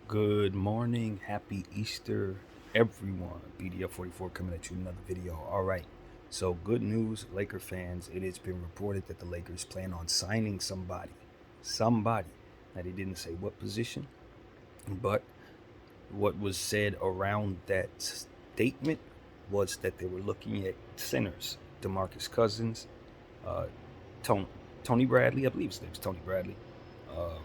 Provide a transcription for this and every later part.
Good morning, happy Easter, everyone. BDF44 coming at you with another video. All right, so good news, Laker fans. It has been reported that the Lakers plan on signing somebody. Somebody. Now, they didn't say what position, but what was said around that statement was that they were looking at centers. DeMarcus Cousins, uh, Tony, Tony Bradley, I believe his name's Tony Bradley. Uh,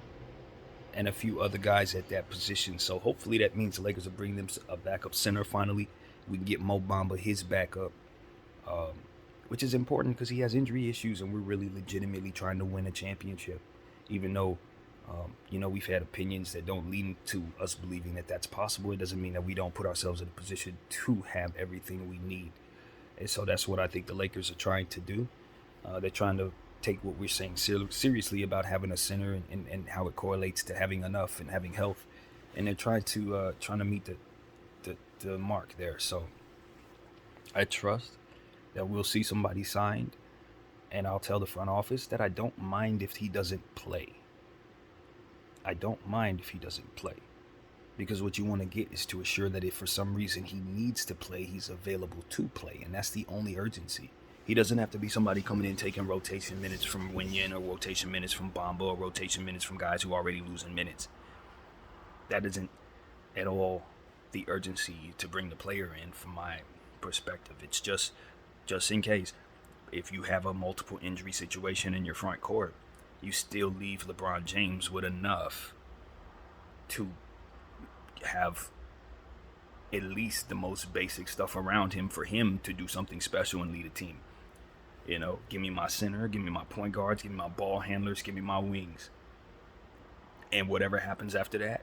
and a few other guys at that position. So hopefully that means the Lakers will bring them a backup center finally. We can get Mo Bamba his backup, um, which is important because he has injury issues, and we're really legitimately trying to win a championship. Even though, we've had opinions that don't lead to us believing that that's possible. It doesn't mean that we don't put ourselves in a position to have everything we need. And so that's what I think the Lakers are trying to do. They're trying to take what we're saying seriously about having a center and how it correlates to having enough and having health, and they're trying to meet the mark there. So I trust that we'll see somebody signed, and I'll tell the front office that I don't mind if he doesn't play. I don't mind if he doesn't play. Because what you want to get is to assure that if for some reason he needs to play, he's available to play. And that's the only urgency. He doesn't have to be somebody coming in taking rotation minutes from Winyan or rotation minutes from Bamba or rotation minutes from guys who are already losing minutes. That isn't at all the urgency to bring the player in from my perspective. It's just in case if you have a multiple injury situation in your front court, you still leave LeBron James with enough to have at least the most basic stuff around him for him to do something special and lead a team. Give me my center, give me my point guards, give me my ball handlers, give me my wings. And whatever happens after that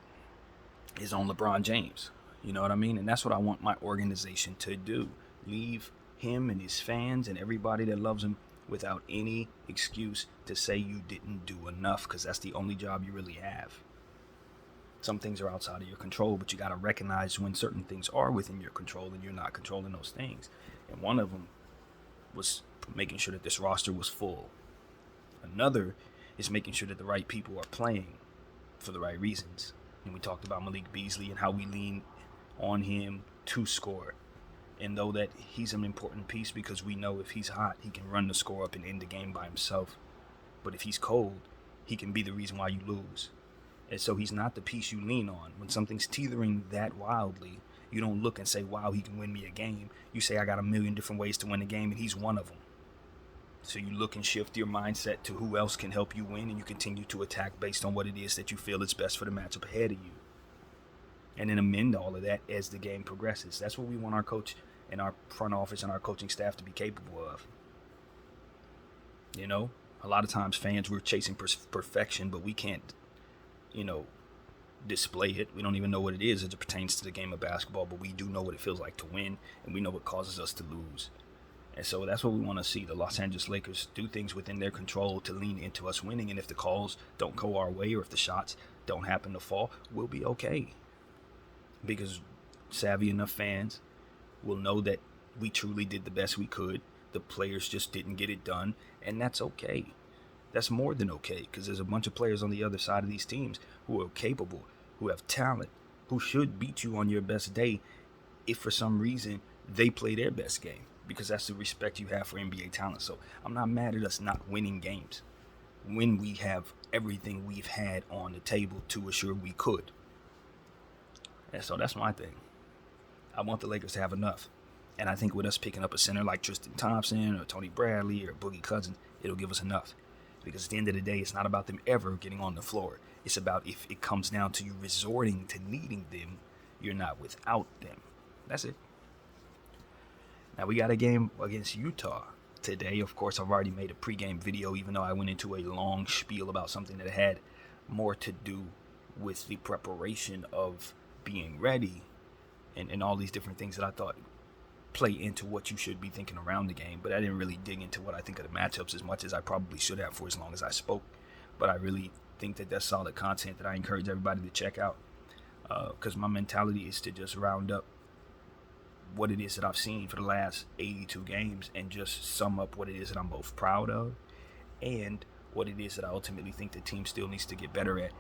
is on LeBron James. You know what I mean? And that's what I want my organization to do. Leave him and his fans and everybody that loves him without any excuse to say you didn't do enough, because that's the only job you really have. Some things are outside of your control, but you got to recognize when certain things are within your control and you're not controlling those things. And one of them was making sure that this roster was full. Another is making sure that the right people are playing for the right reasons. And we talked about Malik Beasley and how we lean on him to score. And though that he's an important piece because we know if he's hot, he can run the score up and end the game by himself. But if he's cold, he can be the reason why you lose. And so he's not the piece you lean on. When something's teetering that wildly, you don't look and say, wow, he can win me a game. You say, I got a million different ways to win a game, and he's one of them. So you look and shift your mindset to who else can help you win, and you continue to attack based on what it is that you feel is best for the matchup ahead of you. And then amend all of that as the game progresses. That's what we want our coach and our front office and our coaching staff to be capable of. A lot of times fans, we're chasing perfection, but we can't, display it. We don't even know what it is as it pertains to the game of basketball, but we do know what it feels like to win, and we know what causes us to lose. And so that's what we want to see. The Los Angeles Lakers do things within their control to lean into us winning. And if the calls don't go our way or if the shots don't happen to fall, we'll be okay. Because savvy enough fans will know that we truly did the best we could. The players just didn't get it done. And that's okay. That's more than okay, because there's a bunch of players on the other side of these teams who are capable, who have talent, who should beat you on your best day if for some reason they play their best game, because that's the respect you have for NBA talent. So I'm not mad at us not winning games when we have everything we've had on the table to assure we could. And so that's my thing. I want the Lakers to have enough. And I think with us picking up a center like Tristan Thompson or Tony Bradley or Boogie Cousins, it'll give us enough. Because at the end of the day, it's not about them ever getting on the floor. It's about if it comes down to you resorting to needing them, you're not without them. That's it. Now we got a game against Utah today. Of course, I've already made a pregame video, even though I went into a long spiel about something that had more to do with the preparation of being ready and all these different things that I thought play into what you should be thinking around the game. But I didn't really dig into what I think of the matchups as much as I probably should have for as long as I spoke. But I really think that that's solid content that I encourage everybody to check out, because my mentality is to just round up what it is that I've seen for the last 82 games and just sum up what it is that I'm both proud of and what it is that I ultimately think the team still needs to get better at.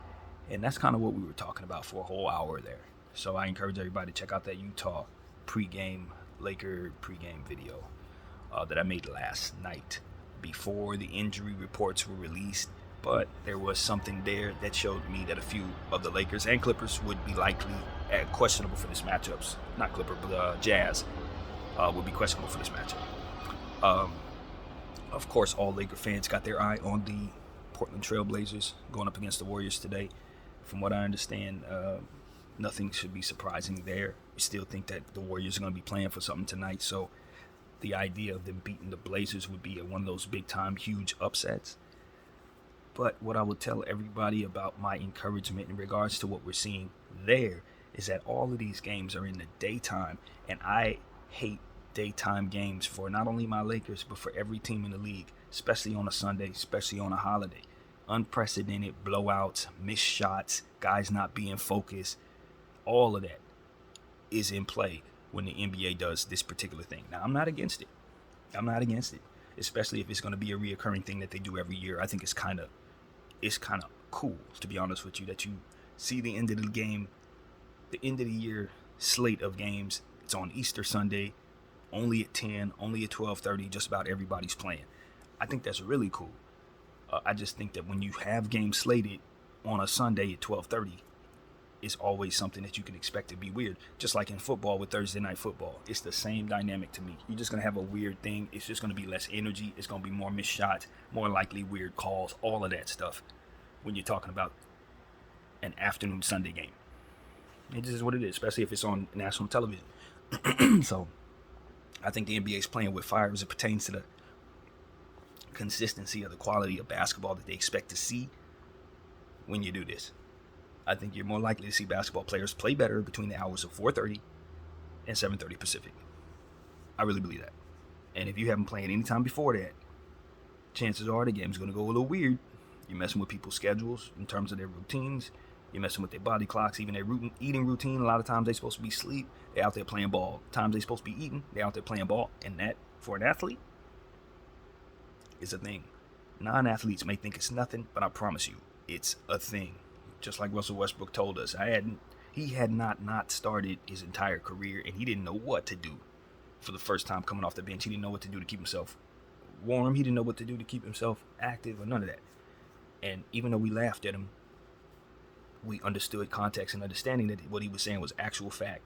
And that's kind of what we were talking about for a whole hour there. So I encourage everybody to check out that Utah Laker pregame video that I made last night before the injury reports were released. But there was something there that showed me that a few of the Lakers and Clippers would be likely questionable for this matchups. Not Clipper, but Jazz would be questionable for this matchup. Of course, all Laker fans got their eye on the Portland Trail Blazers going up against the Warriors today. From what I understand, nothing should be surprising there. We still think that the Warriors are going to be playing for something tonight, so the idea of them beating the Blazers would be one of those big-time, huge upsets. But what I would tell everybody about my encouragement in regards to what we're seeing there is that all of these games are in the daytime, and I hate daytime games for not only my Lakers, but for every team in the league, especially on a Sunday, especially on a holiday. Unprecedented blowouts, missed shots, guys not being focused, all of that is in play when the NBA does this particular thing. Now, I'm not against it, especially if it's going to be a reoccurring thing that they do every year. I think it's kind of cool, to be honest with you, that you see the end of the game, the end of the year slate of games. It's on Easter Sunday, only at 10, only at 12:30. Just about everybody's playing. I think that's really cool. I just think that when you have games slated on a Sunday at 12:30, it's always something that you can expect to be weird. Just like in football with Thursday Night Football. It's the same dynamic to me. You're just going to have a weird thing. It's just going to be less energy. It's going to be more missed shots, more likely weird calls, all of that stuff when you're talking about an afternoon Sunday game. It just is what it is, especially if it's on national television. So I think the NBA is playing with fire as it pertains to the consistency of the quality of basketball that they expect to see when you do this. I think you're more likely to see basketball players play better between the hours of 4:30 and 7:30 Pacific. I really believe that. And if you haven't played any time before that, chances are the game's going to go a little weird. You're messing with people's schedules in terms of their routines. You're messing with their body clocks, even their eating routine. A lot of times they're supposed to be asleep. They're out there playing ball. Times they're supposed to be eating, they're out there playing ball. And that, for an athlete, is a thing. Non-athletes may think it's nothing, but I promise you, it's a thing. Just like Russell Westbrook told us, he had not started his entire career, and he didn't know what to do for the first time coming off the bench. He didn't know what to do to keep himself warm. He didn't know what to do to keep himself active or none of that. And even though we laughed at him, we understood context and understanding that what he was saying was actual fact,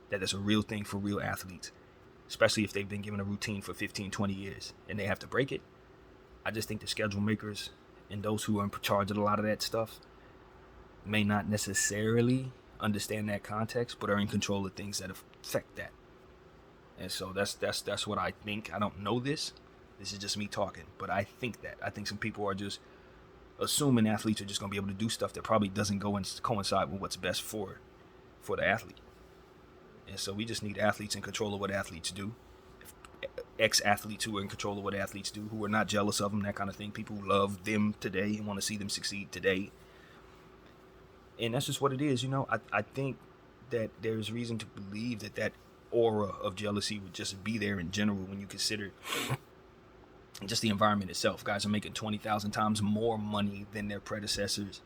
that it's a real thing for real athletes, especially if they've been given a routine for 15, 20 years and they have to break it. I just think the schedule makers and those who are in charge of a lot of that stuff may not necessarily understand that context, but are in control of things that affect that. And so that's what I think. I don't know this. This is just me talking, but I think that. I think some people are just assuming athletes are just going to be able to do stuff that probably doesn't go and coincide with what's best for the athlete. And so we just need athletes in control of what athletes do. Ex-athletes who are in control of what athletes do, who are not jealous of them, that kind of thing. People who love them today and want to see them succeed today. And that's just what it is, I think that there's reason to believe that aura of jealousy would just be there in general when you consider just the environment itself. Guys are making 20,000 times more money than their predecessors,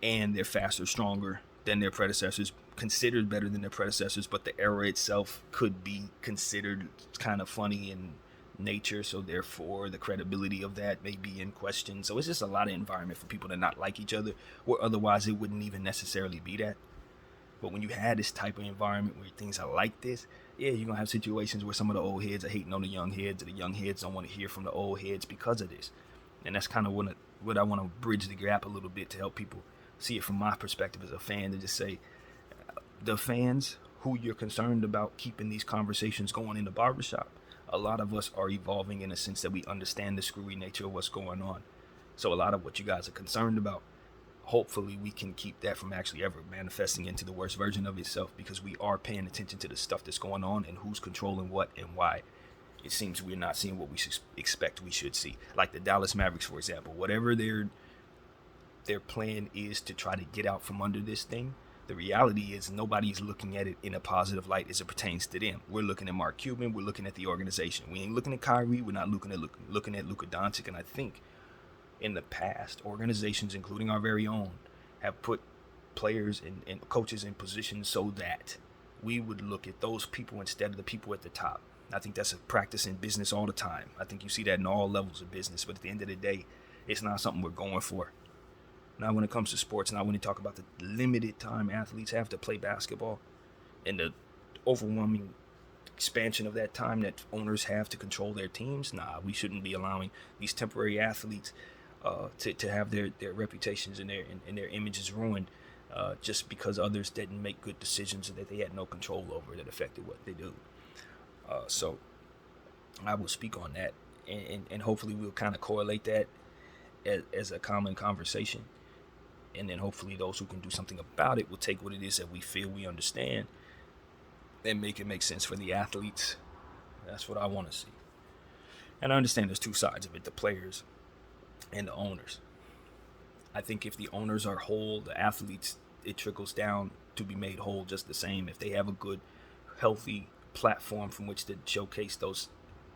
and they're faster, stronger than their predecessors, considered better than their predecessors, but the era itself could be considered kind of funny in nature, so therefore the credibility of that may be in question. So it's just a lot of environment for people to not like each other, where otherwise it wouldn't even necessarily be that. But when you had this type of environment where things are like this, yeah, you're gonna have situations where some of the old heads are hating on the young heads, and the young heads don't want to hear from the old heads because of this. And that's kind of what I want to bridge the gap a little bit to help people see it from my perspective as a fan, to just say the fans who you're concerned about keeping these conversations going in the barbershop, a lot of us are evolving in a sense that we understand the screwy nature of what's going on. So a lot of what you guys are concerned about, hopefully we can keep that from actually ever manifesting into the worst version of itself, because we are paying attention to the stuff that's going on and who's controlling what and why. It seems we're not seeing what we expect we should see. Like the Dallas Mavericks, for example, whatever their plan is to try to get out from under this thing, the reality is nobody's looking at it in a positive light as it pertains to them. We're looking at Mark Cuban. We're looking at the organization. We ain't looking at Kyrie. We're not looking at Luka Doncic. And I think in the past, organizations, including our very own, have put players and coaches in positions so that we would look at those people instead of the people at the top. I think that's a practice in business all the time. I think you see that in all levels of business. But at the end of the day, it's not something we're going for. Not when it comes to sports. Not when you talk about the limited time athletes have to play basketball and the overwhelming expansion of that time that owners have to control their teams. Nah, we shouldn't be allowing these temporary athletes to have their reputations and their images ruined just because others didn't make good decisions that they had no control over that affected what they do. So I will speak on that, and hopefully we'll kind of correlate that as a common conversation. And then hopefully those who can do something about it will take what it is that we feel we understand and make it make sense for the athletes. That's what I want to see. And I understand there's two sides of it, the players and the owners. I think if the owners are whole, the athletes, it trickles down to be made whole just the same. If they have a good, healthy platform from which to showcase those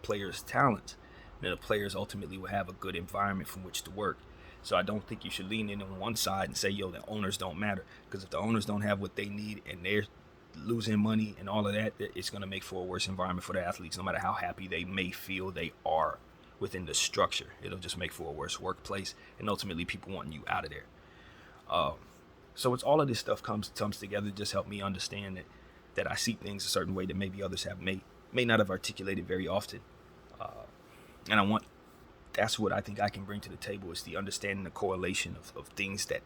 players' talents, then the players ultimately will have a good environment from which to work. So I don't think you should lean in on one side and say, yo, the owners don't matter. Because if the owners don't have what they need and they're losing money and all of that, it's going to make for a worse environment for the athletes, no matter how happy they may feel they are within the structure. It'll just make for a worse workplace and ultimately people wanting you out of there. So it's all of this stuff comes together to just help me understand that I see things a certain way that maybe others may not have articulated very often. And that's what I think I can bring to the table, is the understanding the correlation of things that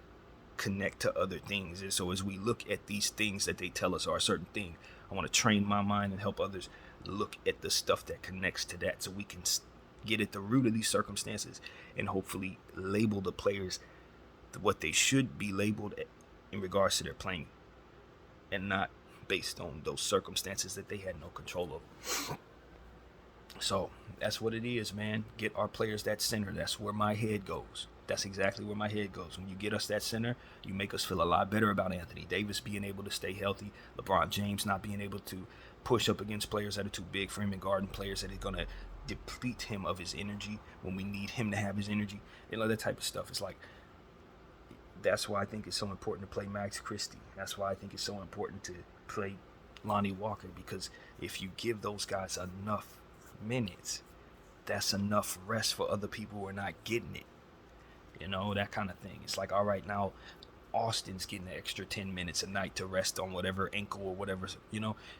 connect to other things. And so as we look at these things that they tell us are a certain thing, I want to train my mind and help others look at the stuff that connects to that, so we can get at the root of these circumstances and hopefully label the players what they should be labeled in regards to their playing, and not based on those circumstances that they had no control over. So that's what it is, man. Get our players that center. That's where my head goes. That's exactly where my head goes. When you get us that center, you make us feel a lot better about Anthony Davis being able to stay healthy, LeBron James not being able to push up against players that are too big for him and guarding players that are going to deplete him of his energy when we need him to have his energy. That type of stuff. It's like, that's why I think it's so important to play Max Christie. That's why I think it's so important to play Lonnie Walker, because if you give those guys enough minutes, that's enough rest for other people who are not getting it. That kind of thing. It's like, all right, now Austin's getting an extra 10 minutes a night to rest on whatever ankle or whatever,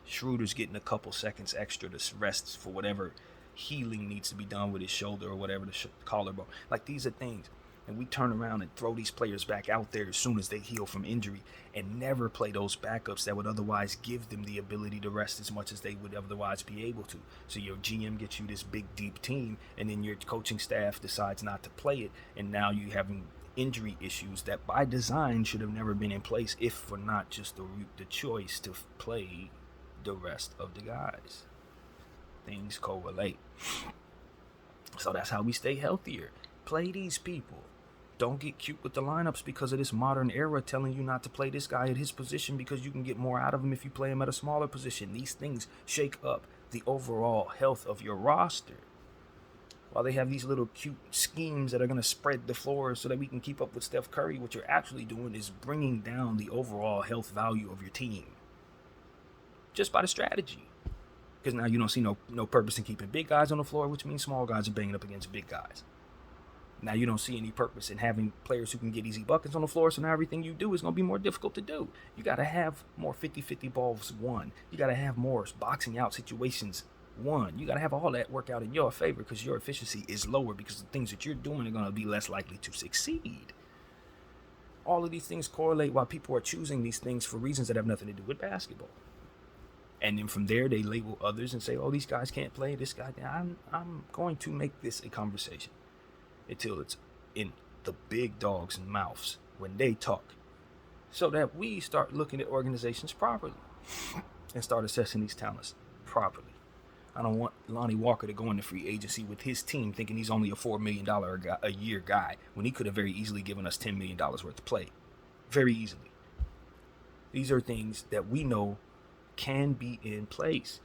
Schroeder's getting a couple seconds extra to rest for whatever healing needs to be done with his shoulder or whatever, the collarbone. Like, these are things. And we turn around and throw these players back out there as soon as they heal from injury, and never play those backups that would otherwise give them the ability to rest as much as they would otherwise be able to. So your GM gets you this big, deep team, and then your coaching staff decides not to play it, and now you're having injury issues that by design should have never been in place, if for not just the choice to play the rest of the guys. Things correlate. So that's how we stay healthier. Play these people. Don't get cute with the lineups because of this modern era telling you not to play this guy at his position because you can get more out of him if you play him at a smaller position. These things shake up the overall health of your roster. While they have these little cute schemes that are going to spread the floor so that we can keep up with Steph Curry, what you're actually doing is bringing down the overall health value of your team. Just by the strategy. Because now you don't see no purpose in keeping big guys on the floor, which means small guys are banging up against big guys. Now you don't see any purpose in having players who can get easy buckets on the floor, so now everything you do is going to be more difficult to do. You got to have more 50-50 balls won. You got to have more boxing out situations won. You got to have all that work out in your favor because your efficiency is lower because the things that you're doing are going to be less likely to succeed. All of these things correlate while people are choosing these things for reasons that have nothing to do with basketball. And then from there, they label others and say, oh, these guys can't play. This guy, I'm going to make this a conversation until it's in the big dogs' mouths when they talk, so that we start looking at organizations properly and start assessing these talents properly. I don't want Lonnie Walker to go into free agency with his team thinking he's only a $4 million a year guy when he could have very easily given us $10 million worth of play. Very easily. These are things that we know can be in place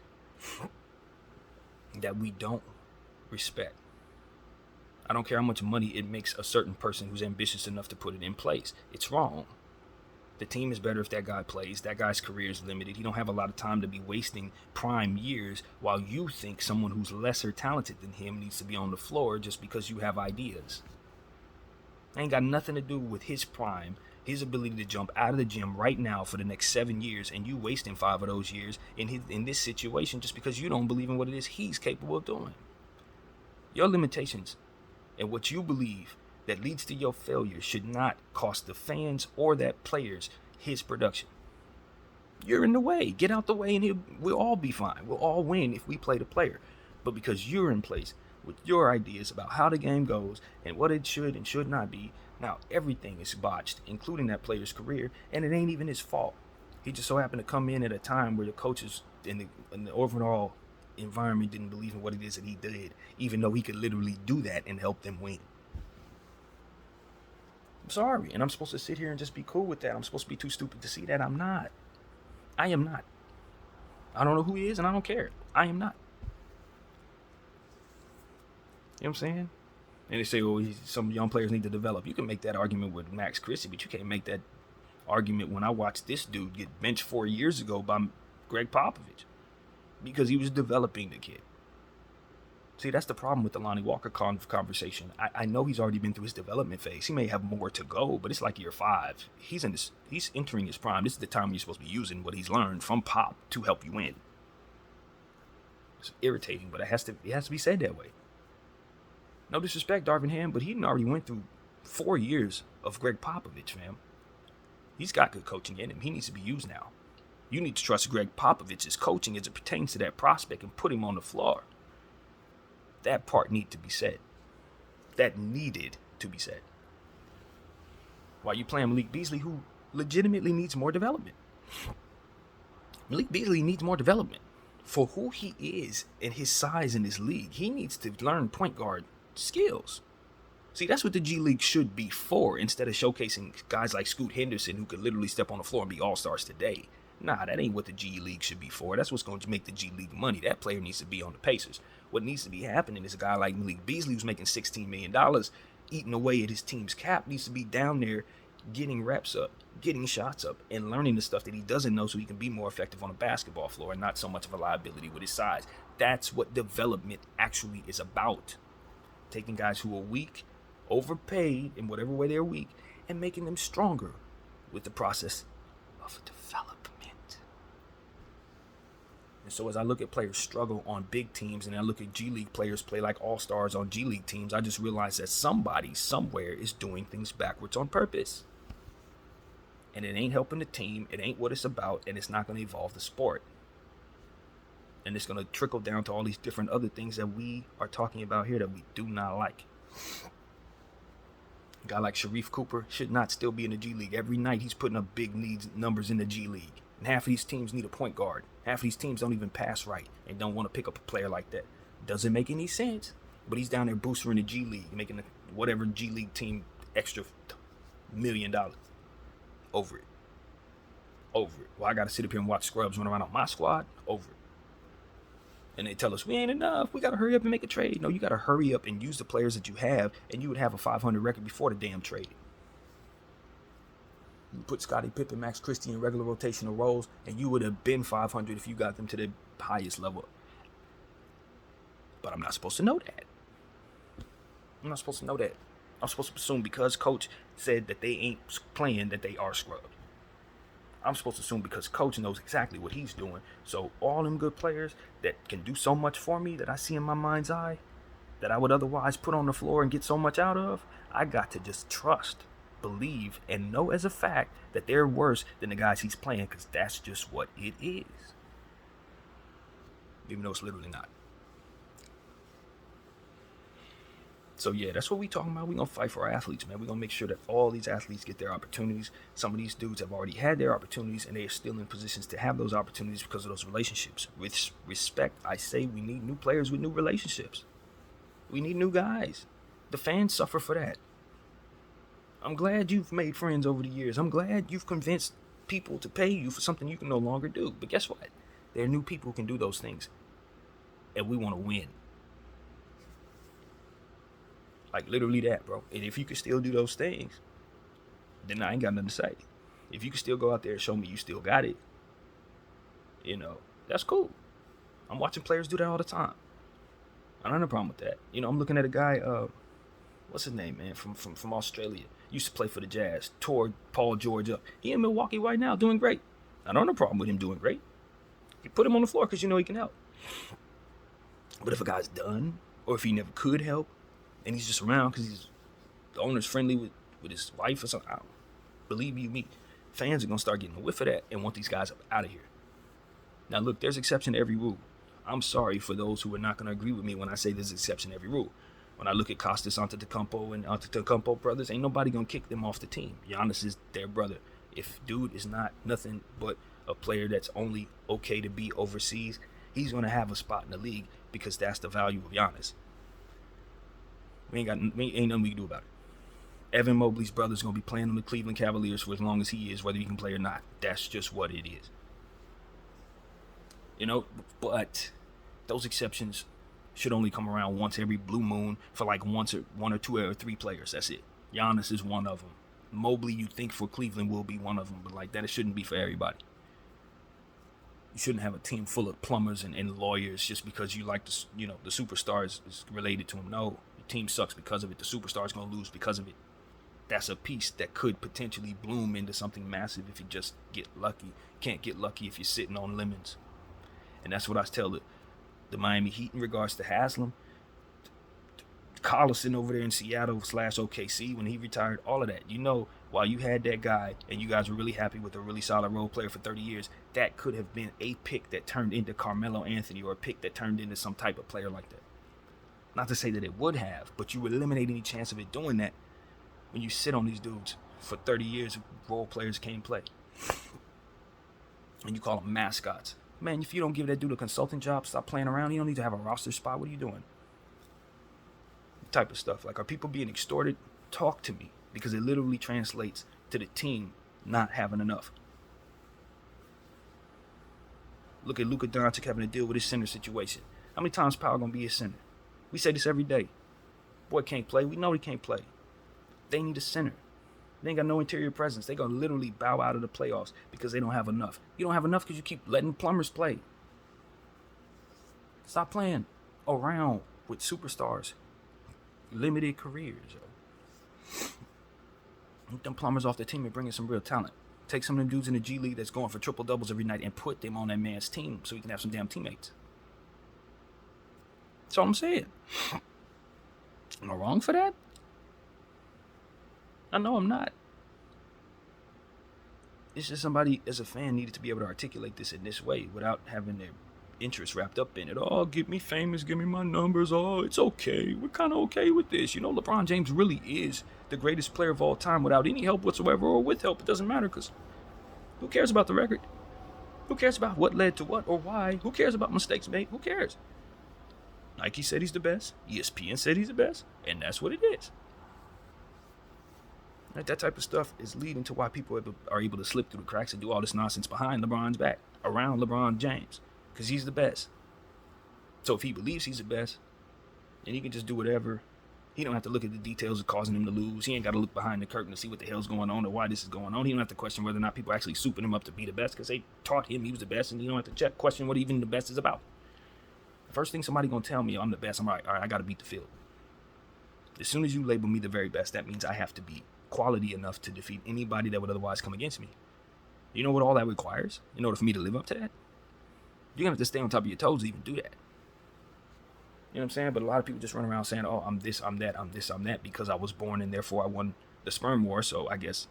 that we don't respect. I don't care how much money it makes a certain person who's ambitious enough to put it in place. It's wrong. The team is better if that guy plays. That guy's career is limited. He don't have a lot of time to be wasting prime years while you think someone who's lesser talented than him needs to be on the floor just because you have ideas. It ain't got nothing to do with his prime, his ability to jump out of the gym right now for the next 7 years, and you wasting 5 of those years in this situation just because you don't believe in what it is he's capable of doing. Your limitations and what you believe that leads to your failure should not cost the fans or that players his production. You're in the way. Get out the way and we'll all be fine. We'll all win if we play the player. But because you're in place with your ideas about how the game goes and what it should and should not be, now everything is botched, including that player's career, and it ain't even his fault. He just so happened to come in at a time where the coaches and the overall environment didn't believe in what it is that he did, even though he could literally do that and help them win. I'm sorry, and I'm supposed to sit here and just be cool with that. I'm supposed to be too stupid to see that. I'm not. I am not. I don't know who he is, and I don't care. I am not. You know what I'm saying? And they say, oh, some young players need to develop. You can make that argument with Max Christie, but you can't make that argument when I watched this dude get benched 4 years ago by Greg Popovich because he was developing the kid. See, that's the problem with the Lonnie Walker conversation. I know he's already been through his development phase. He may have more to go, but it's like year 5. He's entering his prime. This is the time you're supposed to be using what he's learned from Pop to help you win. It's irritating, but it has to be said that way. No disrespect, Darvin Ham, but he already went through 4 years of Greg Popovich, fam. He's got good coaching in him. He needs to be used now. You need to trust Greg Popovich's coaching as it pertains to that prospect and put him on the floor. That part needed to be said. That needed to be said. While you playing Malik Beasley, who legitimately needs more development. Malik Beasley needs more development. For who he is and his size in this league, he needs to learn point guard skills. See, that's what the G League should be for, instead of showcasing guys like Scoot Henderson who could literally step on the floor and be all-stars today. Nah, that ain't what the G League should be for. That's what's going to make the G League money. That player needs to be on the Pacers. What needs to be happening is a guy like Malik Beasley, who's making $16 million, eating away at his team's cap, needs to be down there getting reps up, getting shots up, and learning the stuff that he doesn't know so he can be more effective on a basketball floor and not so much of a liability with his size. That's what development actually is about. Taking guys who are weak, overpaid in whatever way they're weak, and making them stronger with the process of development. And so as I look at players struggle on big teams and I look at G League players play like all-stars on G League teams, I just realize that somebody somewhere is doing things backwards on purpose. And it ain't helping the team, it ain't what it's about, and it's not going to evolve the sport. And it's going to trickle down to all these different other things that we are talking about here that we do not like. A guy like Sharif Cooper should not still be in the G League. Every night he's putting up big numbers in the G League. And half of these teams need a point guard. Half of these teams don't even pass right and don't want to pick up a player like that. Doesn't make any sense. But he's down there boosting the G League, making whatever G League team extra $1 million. Over it. Well, I got to sit up here and watch scrubs run around on my squad. Over it. And they tell us, we ain't enough. We got to hurry up and make a trade. No, you got to hurry up and use the players that you have, and you would have a 500 record before the damn trade. You put Scottie Pippen, Max Christie in regular rotational roles, and you would have been 500 if you got them to the highest level. But I'm not supposed to know that. I'm supposed to assume because coach said that they ain't playing that they are scrubbed. I'm supposed to assume because coach knows exactly what he's doing. So all them good players that can do so much for me that I see in my mind's eye, that I would otherwise put on the floor and get so much out of, I got to just trust, believe, and know as a fact that they're worse than the guys he's playing, because that's just what it is. Even though it's literally not. So yeah, that's what we talking about. We're going to fight for our athletes, man. We're going to make sure that all these athletes get their opportunities. Some of these dudes have already had their opportunities, and they are still in positions to have those opportunities because of those relationships. With respect, I say we need new players with new relationships. We need new guys. The fans suffer for that. I'm glad you've made friends over the years. I'm glad you've convinced people to pay you for something you can no longer do. But guess what? There are new people who can do those things. And we want to win. Like literally that, bro. And if you can still do those things, then I ain't got nothing to say. If you can still go out there and show me you still got it, that's cool. I'm watching players do that all the time. I don't have a problem with that. I'm looking at a guy, what's his name, man, from Australia. Used to play for the Jazz, tore Paul George up. He in Milwaukee right now doing great. I don't have a problem with him doing great. You put him on the floor because he can help. But if a guy's done, or if he never could help, and he's just around because the owner's friendly with his wife or something, believe you me, fans are going to start getting a whiff of that and want these guys up out of here. Now, look, there's exception to every rule. I'm sorry for those who are not going to agree with me when I say there's exception to every rule. When I look at Costas Antetokounmpo and Antetokounmpo brothers, ain't nobody going to kick them off the team. Giannis is their brother. If dude is not nothing but a player that's only okay to be overseas, he's going to have a spot in the league because that's the value of Giannis. Ain't nothing we can do about it. Evan Mobley's brother's going to be playing on the Cleveland Cavaliers for as long as he is, whether he can play or not. That's just what it is. But those exceptions should only come around once every blue moon for like one or two or three players. That's it. Giannis is one of them. Mobley, you think for Cleveland, will be one of them, but like that, it shouldn't be for everybody. You shouldn't have a team full of plumbers and lawyers just because you like the superstar is related to him. No, the team sucks because of it. The superstar is going to lose because of it. That's a piece that could potentially bloom into something massive if you just get lucky. Can't get lucky if you're sitting on lemons. And that's what I tell the Miami Heat in regards to Haslam. Collison over there in Seattle / OKC when he retired, all of that. While you had that guy and you guys were really happy with a really solid role player for 30 years, that could have been a pick that turned into Carmelo Anthony or a pick that turned into some type of player like that. Not to say that it would have, but you eliminate any chance of it doing that when you sit on these dudes for 30 years, role players can't play. And you call them mascots. Man, if you don't give that dude a consulting job, stop playing around. You don't need to have a roster spot. What are you doing? Type of stuff. Like, are people being extorted? Talk to me, because it literally translates to the team not having enough. Look at Luka Doncic having to deal with his center situation. How many times Powell gonna be his center? We say this every day. Boy can't play. We know he can't play. They need a center. They ain't got no interior presence. They gonna literally bow out of the playoffs because they don't have enough. You don't have enough because you keep letting plumbers play. Stop playing around with superstars. Limited careers. Get them plumbers off the team and bring in some real talent. Take some of them dudes in the G League that's going for triple doubles every night and put them on that man's team so he can have some damn teammates. That's all I'm saying. Am I wrong for that? I know I'm not. It's just somebody as a fan needed to be able to articulate this in this way without having their interest wrapped up in it. Oh, get me famous, give me my numbers. Oh, it's okay. We're kind of okay with this. LeBron James really is the greatest player of all time without any help whatsoever, or with help. It doesn't matter, because who cares about the record? Who cares about what led to what or why? Who cares about mistakes made? Who cares? Nike said he's the best. ESPN said he's the best. And that's what it is. That type of stuff is leading to why people are able to slip through the cracks and do all this nonsense behind LeBron's back, around LeBron James, because he's the best. So if he believes he's the best, then he can just do whatever. He don't have to look at the details of causing him to lose. He ain't got to look behind the curtain to see what the hell's going on or why this is going on. He don't have to question whether or not people are actually souping him up to be the best, because they taught him he was the best, and you don't have to question what even the best is about. The first thing somebody gonna tell me I'm the best, I'm all right, I got to beat the field. As soon as you label me the very best, that means I have to be quality enough to defeat anybody that would otherwise come against me. You know what all that requires in order for me to live up to that? You're gonna have to stay on top of your toes to even do that. You know what I'm saying? But a lot of people just run around saying, oh, I'm this, I'm that, I'm this, I'm that, because I was born and therefore I won the sperm war, so I guess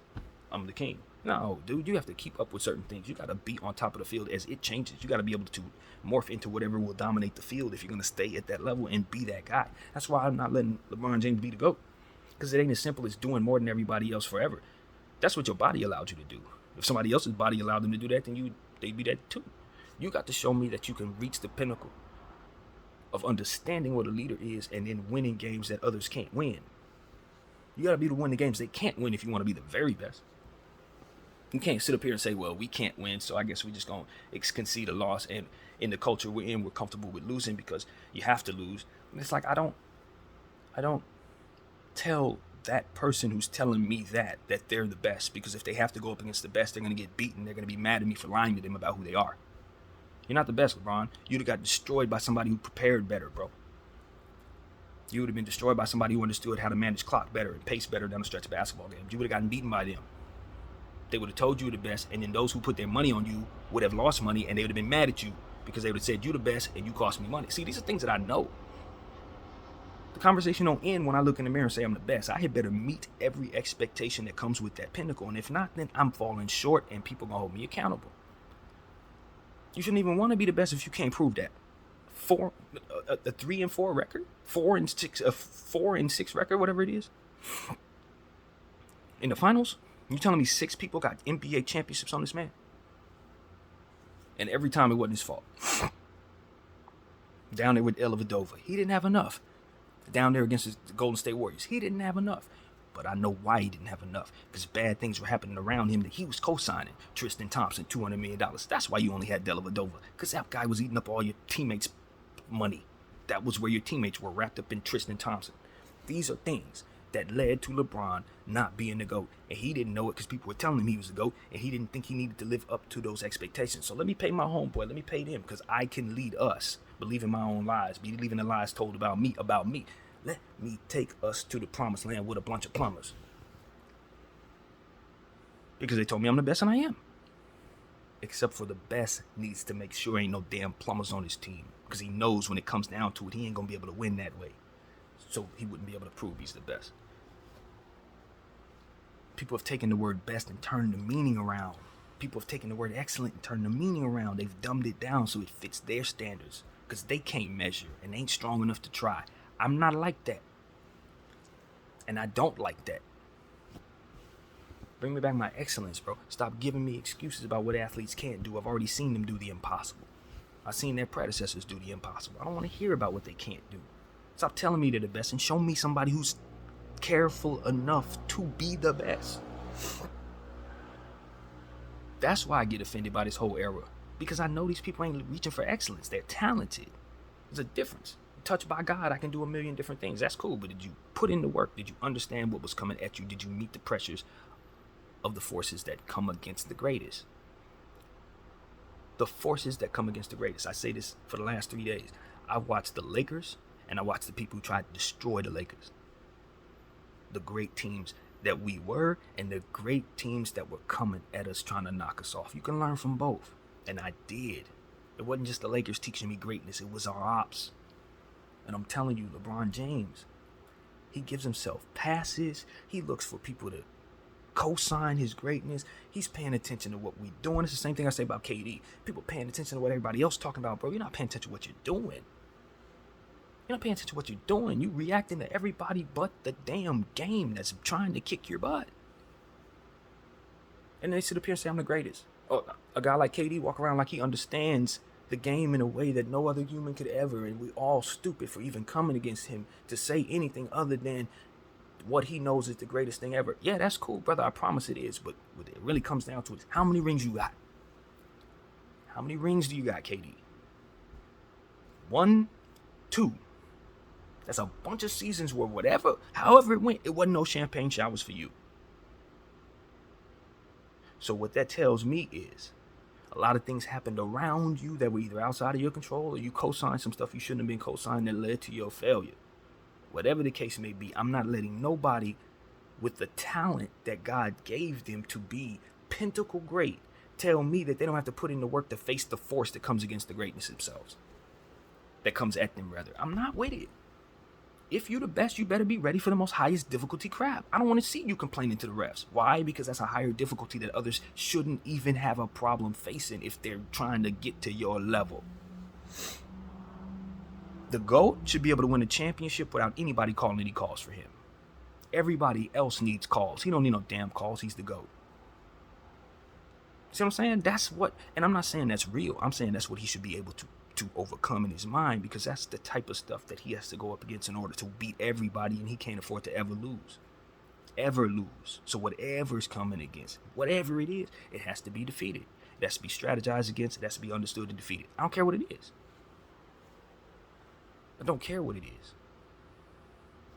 I'm the king. No, dude, you have to keep up with certain things. You got to be on top of the field as it changes. You got to be able to morph into whatever will dominate the field if you're going to stay at that level and be that guy. That's why I'm not letting LeBron James be the GOAT, because it ain't as simple as doing more than everybody else forever. That's what your body allowed you to do. If somebody else's body allowed them to do that, then they'd be that too. You got to show me that you can reach the pinnacle of understanding what a leader is and then winning games that others can't win. You got to be able to win the games they can't win if you want to be the very best. You can't sit up here and say, well, we can't win, so I guess we're just going to concede a loss. And in the culture we're in, we're comfortable with losing because you have to lose. And it's like, I don't tell that person who's telling me that they're the best, because if they have to go up against the best, they're going to get beaten. They're going to be mad at me for lying to them about who they are. You're not the best, LeBron. You'd have got destroyed by somebody who prepared better, bro. You would have been destroyed by somebody who understood how to manage clock better and pace better down the stretch of basketball games. You would have gotten beaten by them. They would have told you the best, and then those who put their money on you would have lost money, and they would have been mad at you because they would have said you the best and you cost me money. See, these are things that I know. The conversation don't end when I look in the mirror and say I'm the best. I had better meet every expectation that comes with that pinnacle, and if not, then I'm falling short, and people gonna hold me accountable. You shouldn't even want to be the best if you can't prove that. A 3-4 record, 4-6 record, whatever it is. In the finals, you telling me 6 people got NBA championships on this man? And every time it wasn't his fault. Down there with Dellavedova, he didn't have enough. Down there against the Golden State Warriors, he didn't have enough. But I know why he didn't have enough, because bad things were happening around him that he was co-signing. Tristan Thompson, $200 million. That's why you only had Dellavedova, because that guy was eating up all your teammates' money. That was where your teammates were wrapped up in Tristan Thompson. These are things that led to LeBron not being the GOAT. And he didn't know it because people were telling him he was the GOAT, and he didn't think he needed to live up to those expectations. So let me pay my homeboy, let me pay them, because I can lead us. Believe in my own lies, believing the lies told about me. Let me take us to the promised land with a bunch of plumbers. Because they told me I'm the best, and I am. Except for the best needs to make sure ain't no damn plumbers on his team. Because he knows when it comes down to it, he ain't going to be able to win that way. So he wouldn't be able to prove he's the best. People have taken the word best and turned the meaning around. People have taken the word excellent and turned the meaning around. They've dumbed it down so it fits their standards. Because they can't measure and ain't strong enough to try. I'm not like that. And I don't like that. Bring me back my excellence, bro. Stop giving me excuses about what athletes can't do. I've already seen them do the impossible. I've seen their predecessors do the impossible. I don't want to hear about what they can't do. Stop telling me they're the best and show me somebody who's careful enough to be the best. That's why I get offended by this whole era. Because I know these people ain't reaching for excellence. They're talented. There's a difference. Touched by God, I can do a million different things. That's cool, but did you put in the work? Did you understand what was coming at you? Did you meet the pressures of the forces that come against the greatest? The forces that come against the greatest. I say this for the last 3 days. I watched the Lakers, and I watched the people who tried to destroy the Lakers. The great teams that we were, and the great teams that were coming at us trying to knock us off. You can learn from both, and I did. It wasn't just the Lakers teaching me greatness. It was our ops. And I'm telling you, LeBron James, he gives himself passes. He looks for people to co-sign his greatness. He's paying attention to what we're doing. It's the same thing I say about KD. People paying attention to what everybody else talking about, bro. You're not paying attention to what you're doing. You're not paying attention to what you're doing. You reacting to everybody but the damn game that's trying to kick your butt. And they sit up here and say, I'm the greatest. Oh, a guy like KD walk around like he understands the game in a way that no other human could ever, and we all stupid for even coming against him to say anything other than what he knows is the greatest thing ever. Yeah, that's cool, brother. I promise it is. But what it really comes down to is how many rings you got. How many rings do you got, KD? 1, 2. That's a bunch of seasons where however it went, it wasn't no champagne showers for you. So what that tells me is a lot of things happened around you that were either outside of your control, or you co-signed some stuff you shouldn't have been co-signed that led to your failure. Whatever the case may be, I'm not letting nobody with the talent that God gave them to be pinnacle great tell me that they don't have to put in the work to face the force that comes against the greatness themselves. That comes at them, rather. I'm not with it. If you're the best, you better be ready for the most highest difficulty crap. I don't want to see you complaining to the refs. Why? Because that's a higher difficulty that others shouldn't even have a problem facing if they're trying to get to your level. The GOAT should be able to win a championship without anybody calling any calls for him. Everybody else needs calls. He don't need no damn calls. He's the GOAT. See what I'm saying? That's what, and I'm not saying that's real. I'm saying that's what he should be able to overcome in his mind, because that's the type of stuff that he has to go up against in order to beat everybody, and he can't afford to ever lose. So whatever's coming against, whatever it is, it has to be defeated. It has to be strategized against. It has to be understood and defeated. I don't care what it is. I don't care what it is.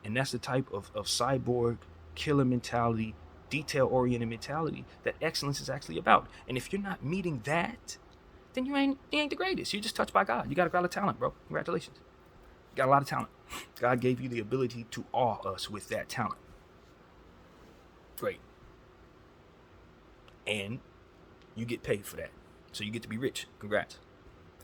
And that's the type of cyborg killer mentality, detail-oriented mentality that excellence is actually about. And if you're not meeting that, then you ain't the greatest. You're just touched by God. You got a lot of talent, bro. Congratulations. You got a lot of talent. God gave you the ability to awe us with that talent. Great. And you get paid for that. So you get to be rich. Congrats.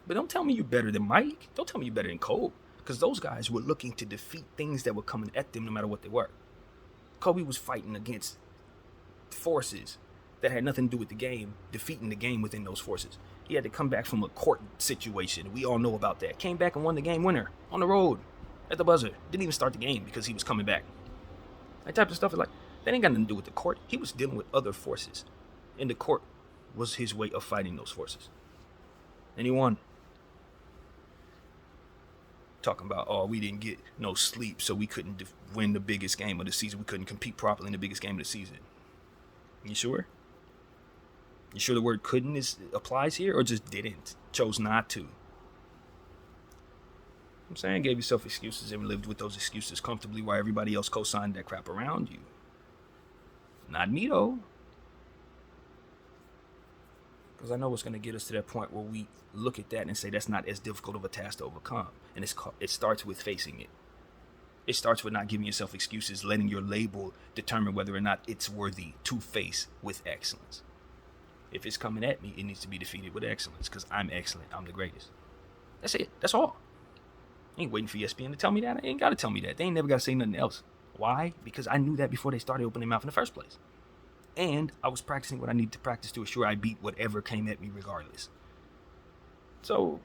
But don't tell me you're better than Mike. Don't tell me you're better than Kobe. Because those guys were looking to defeat things that were coming at them no matter what they were. Kobe was fighting against forces that had nothing to do with the game, defeating the game within those forces. He had to come back from a court situation. We all know about that. Came back and won the game winner on the road at the buzzer. Didn't even start the game because he was coming back. That type of stuff is like, that ain't got nothing to do with the court. He was dealing with other forces. And the court was his way of fighting those forces. And he won. Talking about, oh, we didn't get no sleep, so we couldn't win the biggest game of the season. We couldn't compete properly in the biggest game of the season. You sure? You sure the word couldn't applies here, or just didn't? Chose not to? I'm saying, gave yourself excuses and lived with those excuses comfortably while everybody else co-signed that crap around you. Not me, though. Because I know it's going to get us to that point where we look at that and say that's not as difficult of a task to overcome. And it starts with facing it. It starts with not giving yourself excuses, letting your label determine whether or not it's worthy to face with excellence. If it's coming at me, it needs to be defeated with excellence because I'm excellent. I'm the greatest. That's it. That's all. I ain't waiting for ESPN to tell me that. They ain't got to tell me that. They ain't never got to say nothing else. Why? Because I knew that before they started opening their mouth in the first place. And I was practicing what I needed to practice to assure I beat whatever came at me regardless. So,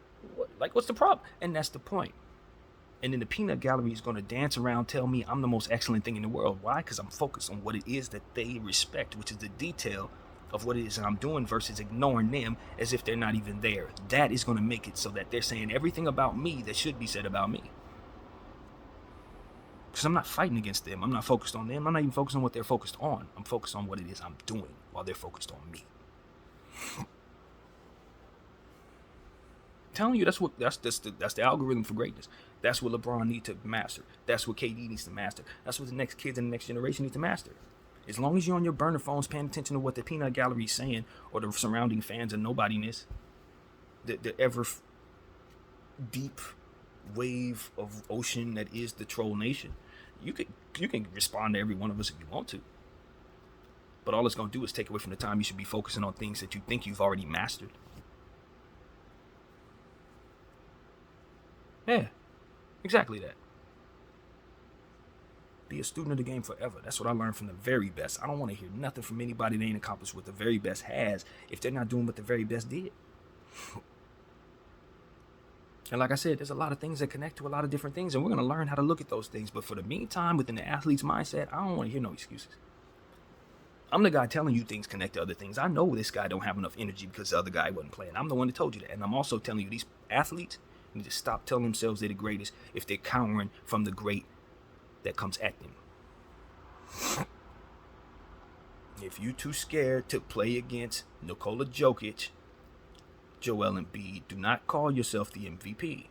what's the problem? And that's the point. And then the peanut gallery is going to dance around, tell me I'm the most excellent thing in the world. Why? Because I'm focused on what it is that they respect, which is the detail of what it is that I'm doing versus ignoring them as if they're not even there. That is going to make it so that they're saying everything about me that should be said about me. Because I'm not fighting against them. I'm not focused on them. I'm not even focused on what they're focused on. I'm focused on what it is I'm doing while they're focused on me. I'm telling you, that's the algorithm for greatness. That's what LeBron needs to master. That's what KD needs to master. That's what the next kids in the next generation need to master. As long as you're on your burner phones paying attention to what the peanut gallery is saying or the surrounding fans and nobodiness, the ever deep wave of ocean that is the troll nation, you can respond to every one of us if you want to. But all it's going to do is take away from the time you should be focusing on things that you think you've already mastered. Yeah, exactly that. Be a student of the game forever. That's what I learned from the very best. I don't want to hear nothing from anybody that ain't accomplished what the very best has if they're not doing what the very best did. And like I said, there's a lot of things that connect to a lot of different things, and we're going to learn how to look at those things. But for the meantime, within the athlete's mindset, I don't want to hear no excuses. I'm the guy telling you things connect to other things. I know this guy don't have enough energy because the other guy wasn't playing. I'm the one that told you that. And I'm also telling you these athletes need to stop telling themselves they're the greatest if they're cowering from the great that comes at them. If you too scared to play against Nikola Jokic, Joel Embiid, do not call yourself the MVP.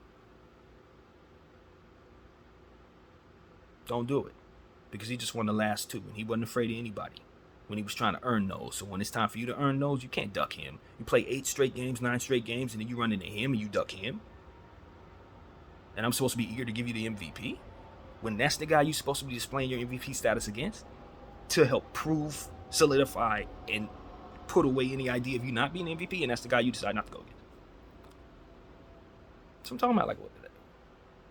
Don't do it. Because he just won the last two, and he wasn't afraid of anybody when he was trying to earn those. So when it's time for you to earn those, you can't duck him. You play 8 straight games, 9 straight games, and then you run into him and you duck him. And I'm supposed to be eager to give you the MVP? When that's the guy you're supposed to be displaying your MVP status against? To help prove, solidify, and put away any idea of you not being MVP, and that's the guy you decide not to go against. So I'm talking about, like, what?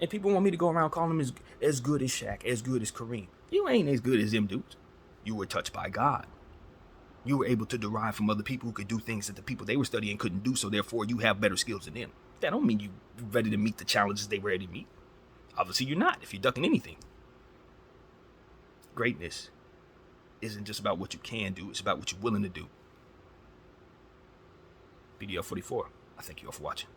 And people want me to go around calling him as good as Shaq, as good as Kareem. You ain't as good as them dudes. You were touched by God. You were able to derive from other people who could do things that the people they were studying couldn't do, so therefore you have better skills than them. That don't mean you ready to meet the challenges they were ready to meet. Obviously you're not, if you're ducking anything. Greatness isn't just about what you can do, it's about what you're willing to do. BDL 44, I thank you all for watching.